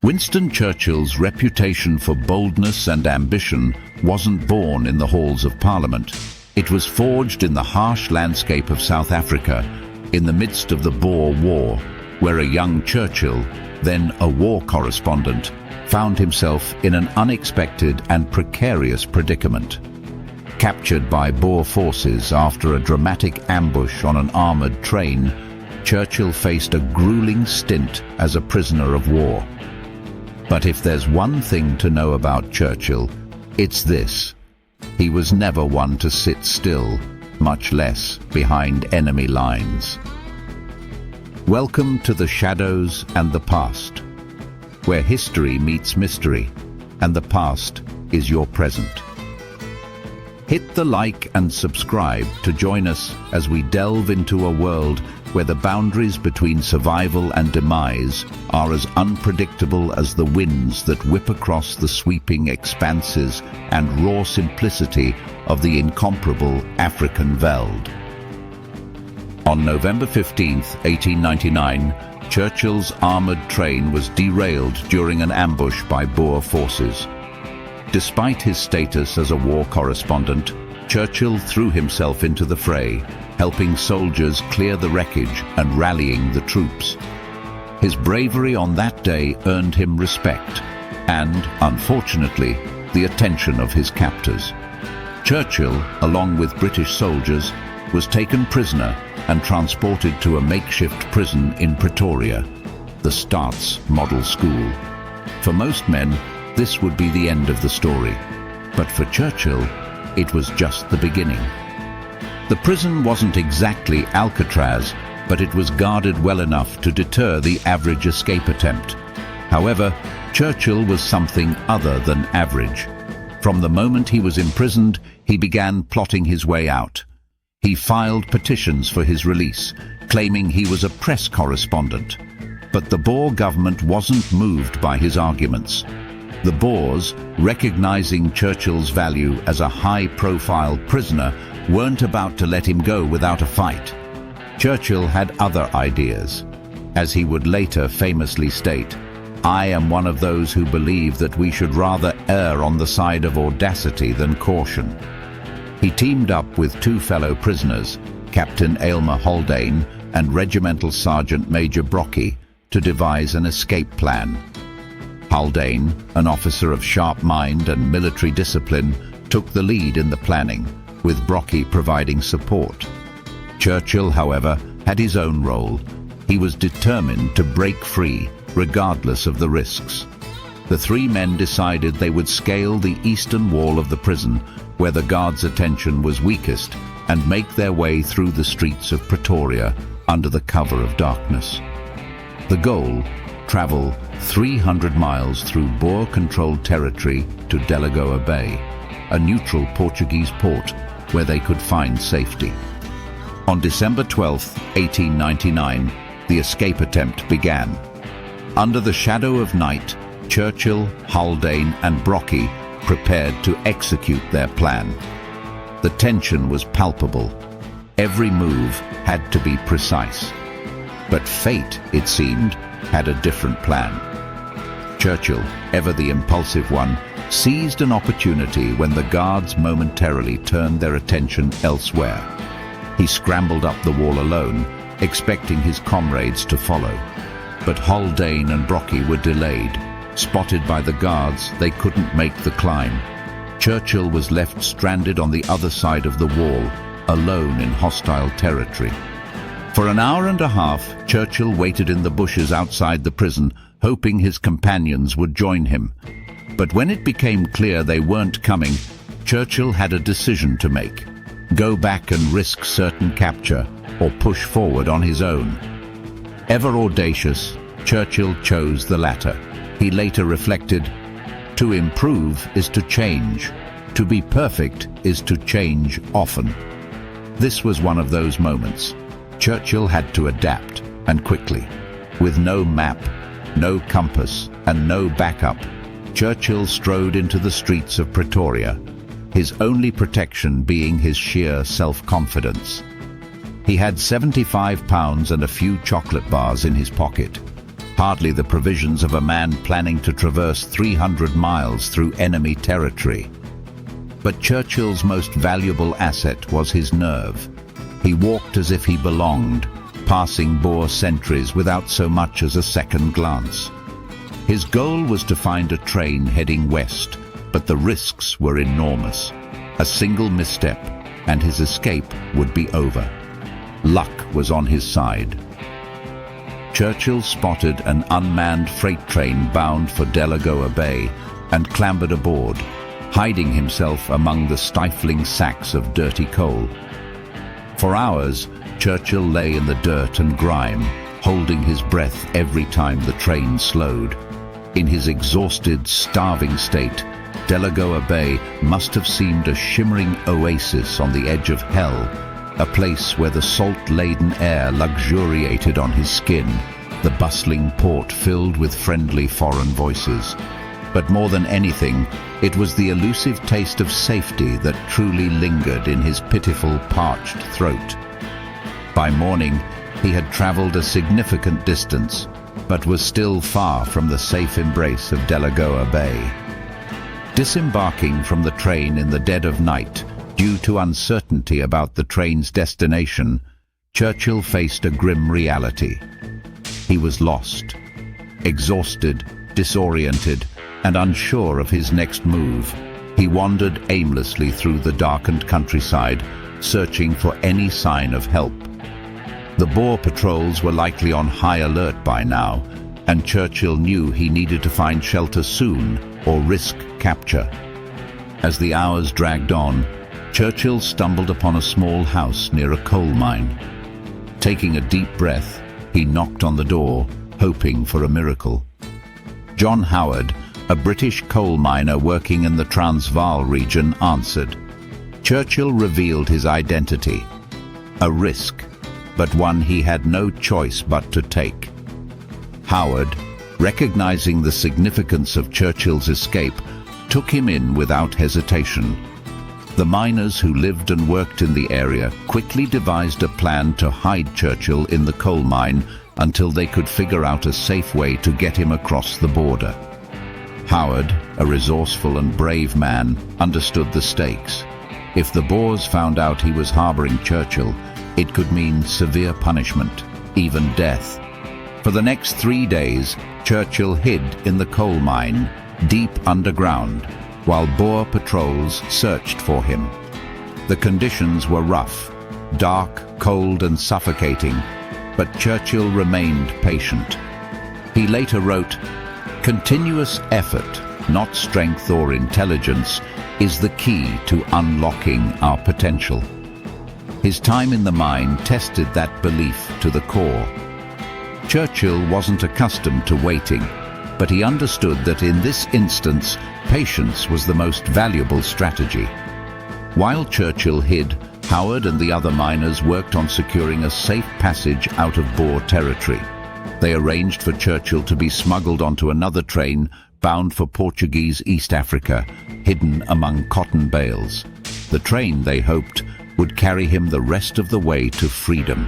Winston Churchill's reputation for boldness and ambition wasn't born in the halls of Parliament. It was forged in the harsh landscape of South Africa, in the midst of the Boer War, where a young Churchill, then a war correspondent, found himself in an unexpected and precarious predicament. Captured by Boer forces after a dramatic ambush on an armoured train, Churchill faced a grueling stint as a prisoner of war. But if there's one thing to know about Churchill, it's this: he was never one to sit still, much less behind enemy lines. Welcome to the shadows and the past, where history meets mystery, and the past is your present. Hit the like and subscribe to join us as we delve into a world where the boundaries between survival and demise are as unpredictable as the winds that whip across the sweeping expanses and raw simplicity of the incomparable African veld. On November 15, 1899, Churchill's armoured train was derailed during an ambush by Boer forces. Despite his status as a war correspondent, Churchill threw himself into the fray, helping soldiers clear the wreckage and rallying the troops. His bravery on that day earned him respect and, unfortunately, the attention of his captors. Churchill, along with British soldiers, was taken prisoner and transported to a makeshift prison in Pretoria, the Staats Model School. For most men, this would be the end of the story, but for Churchill, it was just the beginning. The prison wasn't exactly Alcatraz, but it was guarded well enough to deter the average escape attempt. However, Churchill was something other than average. From the moment he was imprisoned, he began plotting his way out. He filed petitions for his release, claiming he was a press correspondent. But the Boer government wasn't moved by his arguments. The Boers, recognizing Churchill's value as a high-profile prisoner, weren't about to let him go without a fight. Churchill had other ideas. As he would later famously state, "I am one of those who believe that we should rather err on the side of audacity than caution." He teamed up with two fellow prisoners, Captain Aylmer Haldane and Regimental Sergeant Major Brockie, to devise an escape plan. Haldane, an officer of sharp mind and military discipline, took the lead in the planning, with Brockie providing support. Churchill, however, had his own role. He was determined to break free, regardless of the risks. The three men decided they would scale the eastern wall of the prison, where the guards' attention was weakest, and make their way through the streets of Pretoria under the cover of darkness. The goal: travel 300 miles through Boer-controlled territory to Delagoa Bay, a neutral Portuguese port where they could find safety. On December 12, 1899, the escape attempt began. Under the shadow of night, Churchill, Haldane and Brockie prepared to execute their plan. The tension was palpable. Every move had to be precise. But fate, it seemed, had a different plan. Churchill, ever the impulsive one, seized an opportunity when the guards momentarily turned their attention elsewhere. He scrambled up the wall alone, expecting his comrades to follow. But Haldane and Brockie were delayed. Spotted by the guards, they couldn't make the climb. Churchill was left stranded on the other side of the wall, alone in hostile territory. For an hour and a half, Churchill waited in the bushes outside the prison, hoping his companions would join him. But when it became clear they weren't coming, Churchill had a decision to make: go back and risk certain capture, or push forward on his own. Ever audacious, Churchill chose the latter. He later reflected, "To improve is to change. To be perfect is to change often." This was one of those moments. Churchill had to adapt, and quickly. With no map, no compass, and no backup, Churchill strode into the streets of Pretoria, his only protection being his sheer self-confidence. He had £75 and a few chocolate bars in his pocket. hardly the provisions of a man planning to traverse 300 miles through enemy territory. But Churchill's most valuable asset was his nerve. He walked as if he belonged, passing Boer sentries without so much as a second glance. His goal was to find a train heading west, but the risks were enormous. A single misstep, and his escape would be over. Luck was on his side. Churchill spotted an unmanned freight train bound for Delagoa Bay and clambered aboard, hiding himself among the stifling sacks of dirty coal. For hours, Churchill lay in the dirt and grime, holding his breath every time the train slowed. In his exhausted, starving state, Delagoa Bay must have seemed a shimmering oasis on the edge of hell, a place where the salt-laden air luxuriated on his skin, the bustling port filled with friendly foreign voices. But more than anything, it was the elusive taste of safety that truly lingered in his pitiful, parched throat. By morning, he had traveled a significant distance, but was still far from the safe embrace of Delagoa Bay. Disembarking from the train in the dead of night, due to uncertainty about the train's destination, Churchill faced a grim reality. He was lost. Exhausted, disoriented, and unsure of his next move, he wandered aimlessly through the darkened countryside, searching for any sign of help. The Boer patrols were likely on high alert by now, and Churchill knew he needed to find shelter soon or risk capture. As the hours dragged on, Churchill stumbled upon a small house near a coal mine. Taking a deep breath, he knocked on the door, hoping for a miracle. John Howard, a British coal miner working in the Transvaal region, answered. Churchill revealed his identity. A risk, but one he had no choice but to take. Howard, recognizing the significance of Churchill's escape, took him in without hesitation. The miners who lived and worked in the area quickly devised a plan to hide Churchill in the coal mine until they could figure out a safe way to get him across the border. Howard, a resourceful and brave man, understood the stakes. If the Boers found out he was harboring Churchill, it could mean severe punishment, even death. For the next 3 days, Churchill hid in the coal mine, deep underground, while Boer patrols searched for him. The conditions were rough, dark, cold and suffocating, but Churchill remained patient. He later wrote, "Continuous effort, not strength or intelligence, is the key to unlocking our potential." His time in the mine tested that belief to the core. Churchill wasn't accustomed to waiting, but he understood that in this instance, patience was the most valuable strategy. While Churchill hid, Howard and the other miners worked on securing a safe passage out of Boer territory. They arranged for Churchill to be smuggled onto another train bound for Portuguese East Africa, hidden among cotton bales. The train, they hoped, would carry him the rest of the way to freedom.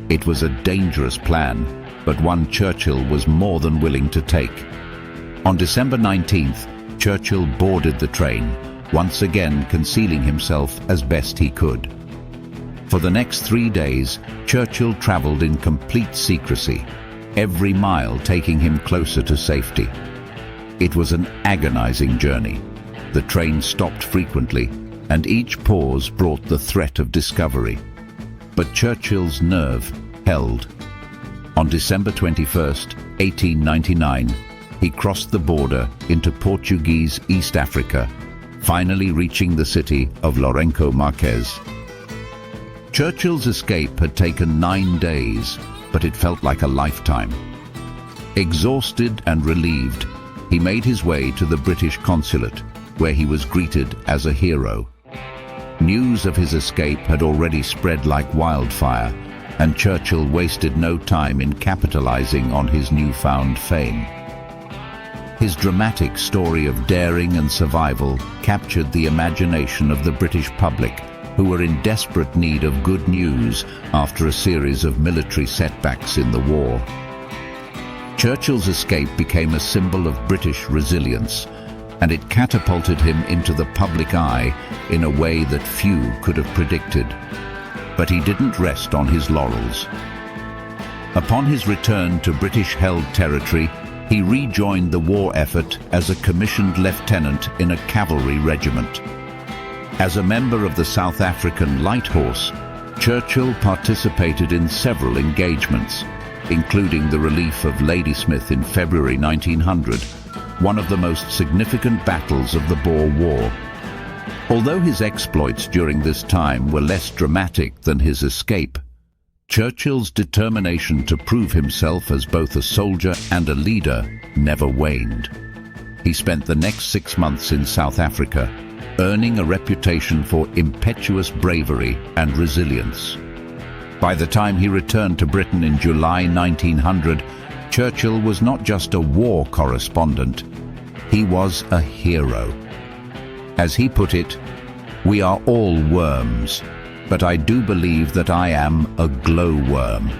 It was a dangerous plan, but one Churchill was more than willing to take. On December 19th, Churchill boarded the train, once again concealing himself as best he could. For the next 3 days, Churchill traveled in complete secrecy, every mile taking him closer to safety. It was an agonizing journey. The train stopped frequently, and each pause brought the threat of discovery. But Churchill's nerve held. On December 21st, 1899, he crossed the border into Portuguese East Africa, finally reaching the city of Lourenço Marques. Churchill's escape had taken 9 days, but it felt like a lifetime. Exhausted and relieved, he made his way to the British consulate, where he was greeted as a hero. News of his escape had already spread like wildfire, and Churchill wasted no time in capitalizing on his newfound fame. His dramatic story of daring and survival captured the imagination of the British public, who were in desperate need of good news after a series of military setbacks in the war. Churchill's escape became a symbol of British resilience, and it catapulted him into the public eye in a way that few could have predicted. But he didn't rest on his laurels. Upon his return to British-held territory, he rejoined the war effort as a commissioned lieutenant in a cavalry regiment. As a member of the South African Light Horse, Churchill participated in several engagements, including the relief of Ladysmith in February 1900, one of the most significant battles of the Boer War. Although his exploits during this time were less dramatic than his escape, Churchill's determination to prove himself as both a soldier and a leader never waned. He spent the next 6 months in South Africa, earning a reputation for impetuous bravery and resilience. By the time he returned to Britain in July 1900, Churchill was not just a war correspondent, he was a hero. As he put it, "We are all worms, but I do believe that I am a glowworm."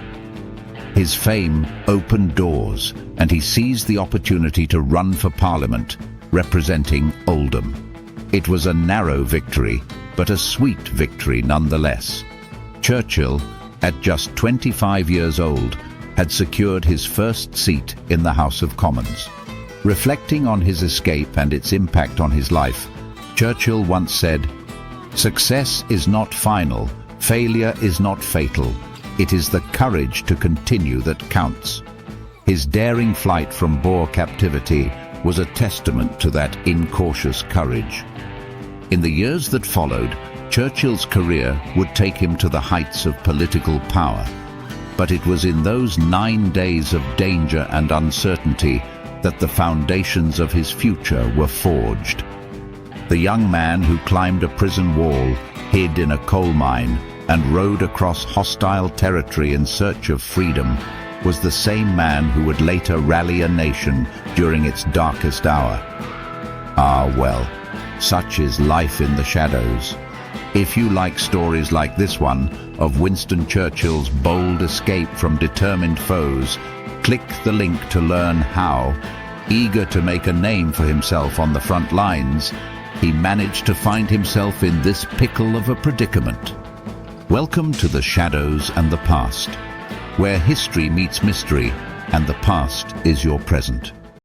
His fame opened doors, and he seized the opportunity to run for Parliament, representing Oldham. It was a narrow victory, but a sweet victory nonetheless. Churchill, at just 25 years old, had secured his first seat in the House of Commons. Reflecting on his escape and its impact on his life, Churchill once said, "Success is not final, failure is not fatal. It is the courage to continue that counts." His daring flight from Boer captivity was a testament to that incautious courage. In the years that followed, Churchill's career would take him to the heights of political power. But it was in those 9 days of danger and uncertainty that the foundations of his future were forged. The young man who climbed a prison wall, hid in a coal mine, and rode across hostile territory in search of freedom was the same man who would later rally a nation during its darkest hour. Ah, well, such is life in the shadows. If you like stories like this one of Winston Churchill's bold escape from determined foes, click the link to learn how, eager to make a name for himself on the front lines, he managed to find himself in this pickle of a predicament. Welcome to the shadows and the past, where history meets mystery and the past is your present.